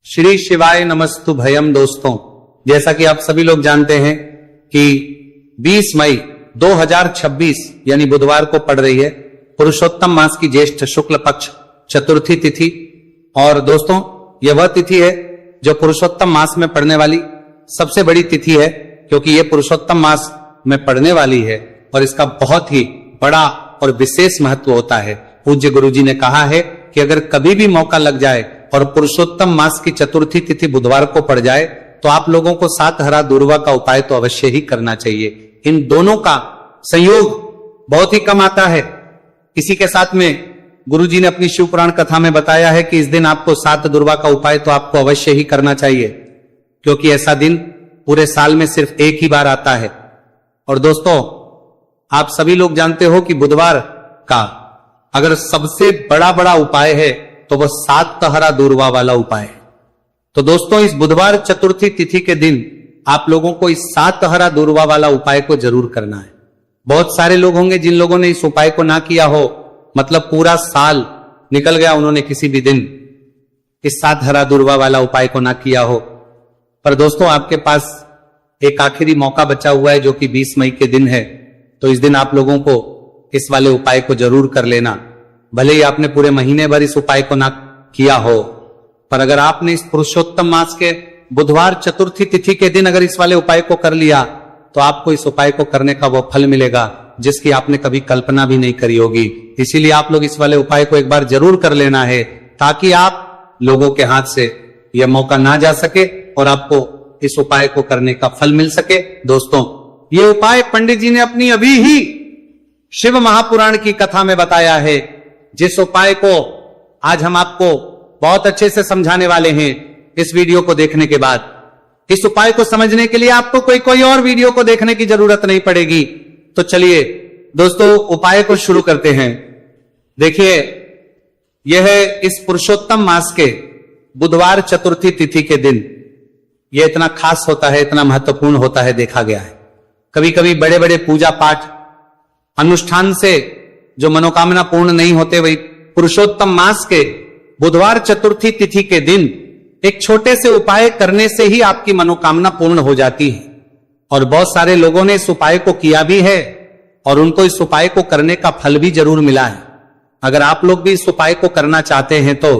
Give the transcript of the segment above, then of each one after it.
श्री शिवाय नमस्तु भयम। दोस्तों, जैसा कि आप सभी लोग जानते हैं कि 20 मई 2026 यानी बुधवार को पड़ रही है पुरुषोत्तम मास की ज्येष्ठ शुक्ल पक्ष चतुर्थी तिथि। और दोस्तों, यह वह तिथि है जो पुरुषोत्तम मास में पड़ने वाली सबसे बड़ी तिथि है, क्योंकि यह पुरुषोत्तम मास में पड़ने वाली है और इसका बहुत ही बड़ा और विशेष महत्व होता है। पूज्य गुरुजी ने कहा है कि अगर कभी भी मौका लग जाए और पुरुषोत्तम मास की चतुर्थी तिथि बुधवार को पड़ जाए तो आप लोगों को 7 हरा दूर्वा का उपाय तो अवश्य ही करना चाहिए। इन दोनों का संयोग बहुत ही कम आता है। इसी के साथ में गुरुजी ने अपनी शिव पुराण कथा में बताया है कि इस दिन आपको 7 दूर्वा का उपाय तो आपको अवश्य ही करना चाहिए, क्योंकि ऐसा दिन पूरे साल में सिर्फ एक ही बार आता है। और दोस्तों, आप सभी लोग जानते हो कि बुधवार का अगर सबसे बड़ा उपाय है तो वह 7 हरा दूर्वा वाला उपाय है। तो दोस्तों, इस बुधवार चतुर्थी तिथि के दिन आप लोगों को इस 7 हरा दूर्वा वाला उपाय को जरूर करना है। बहुत सारे लोग होंगे जिन लोगों ने इस उपाय को ना किया हो, मतलब पूरा साल निकल गया, उन्होंने किसी भी दिन इस 7 हरा दूर्वा वाला उपाय को ना किया हो। पर दोस्तों, आपके पास एक आखिरी मौका बचा हुआ है जो कि 20 मई के दिन है। तो इस दिन आप लोगों को इस वाले उपाय को जरूर कर लेना। भले ही आपने पूरे महीने भर इस उपाय को ना किया हो, पर अगर आपने इस पुरुषोत्तम मास के बुधवार चतुर्थी तिथि के दिन अगर इस वाले उपाय को कर लिया तो आपको इस उपाय को करने का वो फल मिलेगा जिसकी आपने कभी कल्पना भी नहीं करी होगी। इसीलिए आप लोग इस वाले उपाय को एक बार जरूर कर लेना है, ताकि आप लोगों के हाथ से यह मौका ना जा सके और आपको इस उपाय को करने का फल मिल सके। दोस्तों, ये उपाय पंडित जी ने अपनी अभी ही शिव महापुराण की कथा में बताया है, जिस उपाय को आज हम आपको बहुत अच्छे से समझाने वाले हैं। इस वीडियो को देखने के बाद इस उपाय को समझने के लिए आपको कोई और वीडियो को देखने की जरूरत नहीं पड़ेगी। तो चलिए दोस्तों, उपाय को शुरू करते हैं। देखिए, यह है इस पुरुषोत्तम मास के बुधवार चतुर्थी तिथि के दिन यह इतना खास होता है, इतना महत्वपूर्ण होता है, देखा गया है। कभी कभी बड़े बड़े पूजा पाठ अनुष्ठान से जो मनोकामना पूर्ण नहीं होते, वही पुरुषोत्तम मास के बुधवार चतुर्थी तिथि के दिन एक छोटे से उपाय करने से ही आपकी मनोकामना पूर्ण हो जाती है। और बहुत सारे लोगों ने इस उपाय को किया भी है और उनको इस उपाय को करने का फल भी जरूर मिला है। अगर आप लोग भी इस उपाय को करना चाहते हैं तो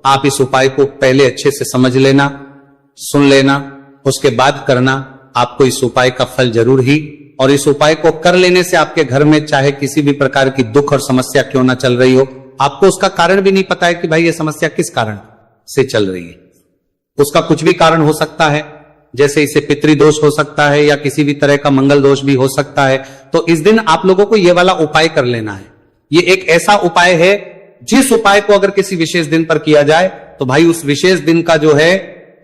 आप इस उपाय को पहले अच्छे से समझ लेना, सुन लेना, उसके बाद करना। आपको इस उपाय का फल जरूर ही, और इस उपाय को कर लेने से आपके घर में चाहे किसी भी प्रकार की दुख और समस्या क्यों ना चल रही हो, आपको उसका कारण भी नहीं पता है कि भाई ये समस्या किस कारण से चल रही है। उसका कुछ भी कारण हो सकता है, जैसे इसे पितृदोष हो सकता है या किसी भी तरह का मंगल दोष भी हो सकता है। तो इस दिन आप लोगों को यह वाला उपाय कर लेना है। ये एक ऐसा उपाय है जिस उपाय को अगर किसी विशेष दिन पर किया जाए तो भाई उस विशेष दिन का जो है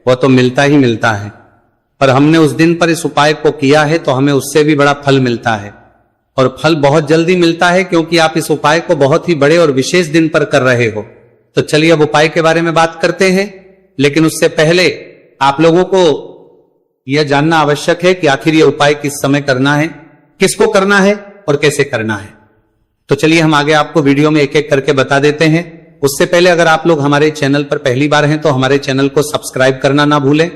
वह तो मिलता ही मिलता है। पर हमने उस दिन पर इस उपाय को किया है तो हमें उससे भी बड़ा फल मिलता है, और फल बहुत जल्दी मिलता है, क्योंकि आप इस उपाय को बहुत ही बड़े और विशेष दिन पर कर रहे हो। तो चलिए अब उपाय के बारे में बात करते हैं, लेकिन उससे पहले आप लोगों को यह जानना आवश्यक है कि आखिर यह उपाय किस समय करना है, किसको करना है और कैसे करना है। तो चलिए हम आगे आपको वीडियो में एक एक करके बता देते हैं। उससे पहले अगर आप लोग हमारे चैनल पर पहली बार हैं तो हमारे चैनल को सब्सक्राइब करना ना भूलें,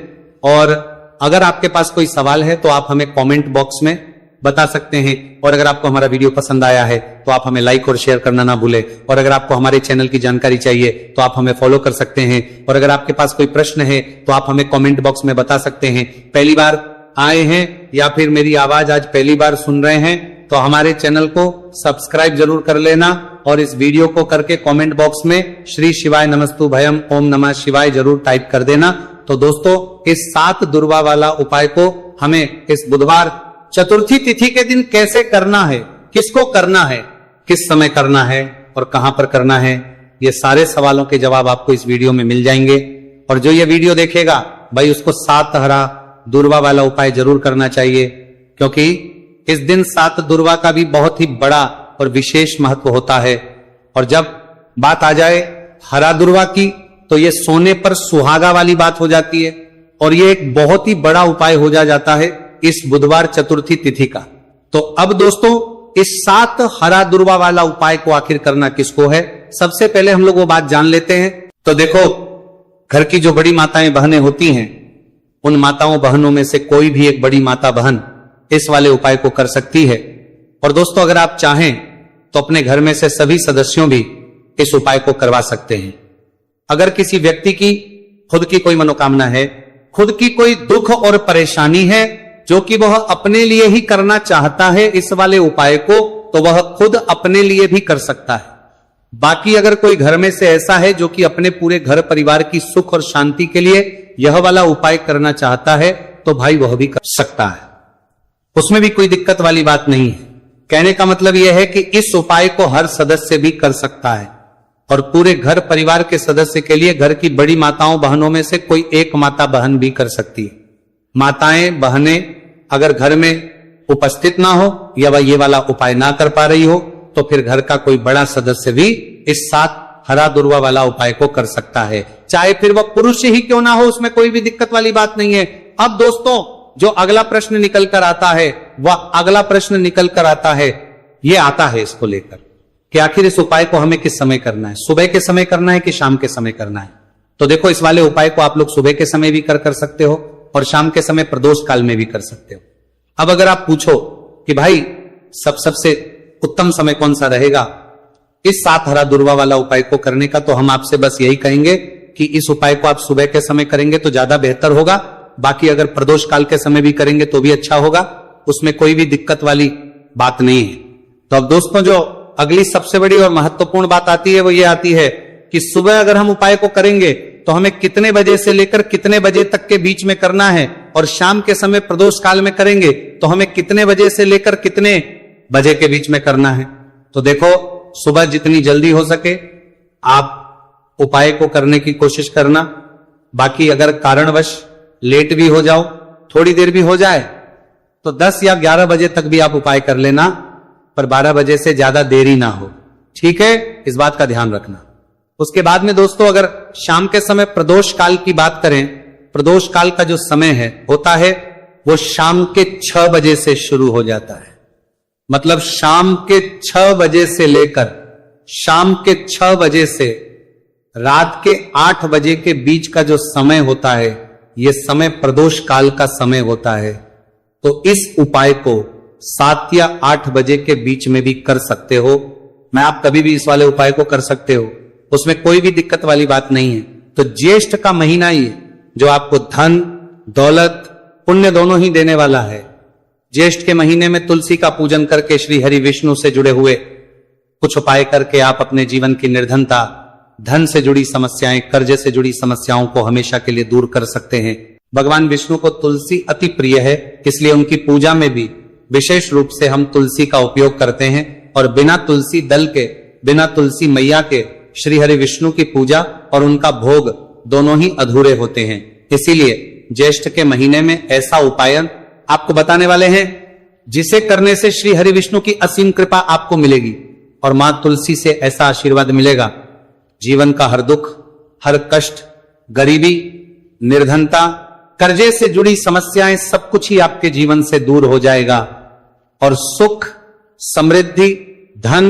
और अगर आपके पास कोई सवाल है तो आप हमें कमेंट बॉक्स में बता सकते हैं। और अगर आपको हमारा वीडियो पसंद आया है तो आप हमें लाइक और शेयर करना ना भूलें। और अगर आपको हमारे चैनल की जानकारी चाहिए तो आप हमें फॉलो कर सकते हैं। और अगर आपके पास कोई प्रश्न है तो आप हमें कमेंट बॉक्स में बता सकते हैं। पहली बार आए हैं या फिर मेरी आवाज आज पहली बार सुन रहे हैं तो हमारे चैनल को सब्सक्राइब जरूर कर लेना, और इस वीडियो को करके कमेंट बॉक्स में श्री शिवाय नमस्तु भयम ओम नमः शिवाय जरूर टाइप कर देना। तो दोस्तों, इस 7 दूर्वा वाला उपाय को हमें इस बुधवार चतुर्थी तिथि के दिन कैसे करना है, किसको करना है, किस समय करना है और कहां पर करना है, ये सारे सवालों के जवाब आपको इस वीडियो में मिल जाएंगे। और जो ये वीडियो देखेगा भाई उसको 7 हरा दूर्वा वाला उपाय जरूर करना चाहिए, क्योंकि इस दिन 7 दूर्वा का भी बहुत ही बड़ा और विशेष महत्व होता है। और जब बात आ जाए हरा दूर्वा की तो ये सोने पर सुहागा वाली बात हो जाती है, और ये एक बहुत ही बड़ा उपाय हो जाता है इस बुधवार चतुर्थी तिथि का। तो अब दोस्तों, इस 7 हरा दूर्वा वाला उपाय को आखिर करना किसको है, सबसे पहले हम लोग वो बात जान लेते हैं। तो देखो, घर की जो बड़ी माताएं बहनें होती हैं, उन माताओं बहनों में से कोई भी एक बड़ी माता बहन इस वाले उपाय को कर सकती है। और दोस्तों, अगर आप चाहें तो अपने घर में से सभी सदस्यों भी इस उपाय को करवा सकते हैं। अगर किसी व्यक्ति की खुद की कोई मनोकामना है, खुद की कोई दुख और परेशानी है जो कि वह अपने लिए ही करना चाहता है इस वाले उपाय को, तो वह खुद अपने लिए भी कर सकता है। बाकी अगर कोई घर में से ऐसा है जो कि अपने पूरे घर परिवार की सुख और शांति के लिए यह वाला उपाय करना चाहता है, तो भाई वह भी कर सकता है, उसमें भी कोई दिक्कत वाली बात नहीं है। कहने का मतलब यह है कि इस उपाय को हर सदस्य भी कर सकता है और पूरे घर परिवार के सदस्य के लिए घर की बड़ी माताओं बहनों में से कोई एक माता बहन भी कर सकती है। माताएं बहनें अगर घर में उपस्थित ना हो या वह ये वाला उपाय ना कर पा रही हो, तो फिर घर का कोई बड़ा सदस्य भी इस 7 हरा दुर्वा वाला उपाय को कर सकता है, चाहे फिर वह पुरुष ही क्यों ना हो, उसमें कोई भी दिक्कत वाली बात नहीं है। अब दोस्तों, जो अगला प्रश्न निकल कर आता है, वह अगला प्रश्न निकल कर आता है, यह आता है इसको लेकर कि आखिर इस उपाय को हमें किस समय करना है, सुबह के समय करना है कि शाम के समय करना है। तो देखो, इस वाले उपाय को आप लोग सुबह के समय भी कर सकते हो और शाम के समय प्रदोष काल में भी कर सकते हो। अब अगर आप पूछो कि भाई सबसे उत्तम समय कौन सा रहेगा इस 7 हरा दुर्वा वाला उपाय को करने का, तो हम आपसे बस यही कहेंगे कि इस उपाय को आप सुबह के समय करेंगे तो ज्यादा बेहतर होगा। बाकी अगर प्रदोष काल के समय भी करेंगे तो भी अच्छा होगा, उसमें कोई भी दिक्कत वाली बात नहीं है। तो अब दोस्तों, जो अगली सबसे बड़ी और महत्वपूर्ण बात आती है वो ये आती है कि सुबह अगर हम उपाय को करेंगे तो हमें कितने बजे से लेकर कितने बजे तक के बीच में करना है, और शाम के समय प्रदोष काल में करेंगे तो हमें कितने बजे से लेकर कितने बजे के बीच में करना है। तो देखो, सुबह जितनी जल्दी हो सके आप उपाय को करने की कोशिश करना। बाकी अगर कारणवश लेट भी हो जाओ, थोड़ी देर भी हो जाए, तो 10 या 11 बजे तक भी आप उपाय कर लेना, पर 12 बजे से ज्यादा देरी ना हो, ठीक है? इस बात का ध्यान रखना। उसके बाद में दोस्तों, अगर शाम के समय प्रदोष काल की बात करें, प्रदोष काल का जो समय है होता है वो शाम के 6 बजे से शुरू हो जाता है। मतलब शाम के 6 बजे से लेकर शाम के 6 बजे से रात के 8 बजे के बीच का जो समय होता है, यह समय प्रदोष काल का समय होता है। तो इस उपाय को 7 या 8 बजे के बीच में भी कर सकते हो। मैं आप कभी भी इस वाले उपाय को कर सकते हो, उसमें कोई भी दिक्कत वाली बात नहीं है। तो ज्येष्ठ का महीना ये जो आपको धन, दौलत, पुण्य दोनों ही देने वाला है। ज्येष्ठ के महीने में तुलसी का पूजन करके श्री हरि विष्णु से जुड़े हुए कुछ उपाय करके आप अपने जीवन की निर्धनता, धन से जुड़ी समस्याएं, कर्जे से जुड़ी समस्याओं को हमेशा के लिए दूर कर सकते हैं। भगवान विष्णु को तुलसी अति प्रिय है, इसलिए उनकी पूजा में भी विशेष रूप से हम तुलसी का उपयोग करते हैं। और बिना तुलसी दल के, बिना तुलसी मैया के श्री हरि विष्णु की पूजा और उनका भोग दोनों ही अधूरे होते हैं। इसीलिए ज्येष्ठ के महीने में ऐसा उपायन आपको बताने वाले हैं जिसे करने से श्री हरि विष्णु की असीम कृपा आपको मिलेगी और मां तुलसी से ऐसा आशीर्वाद मिलेगा, जीवन का हर दुख, हर कष्ट, गरीबी, निर्धनता, कर्जे से जुड़ी समस्याएं, सब कुछ ही आपके जीवन से दूर हो जाएगा और सुख, समृद्धि, धन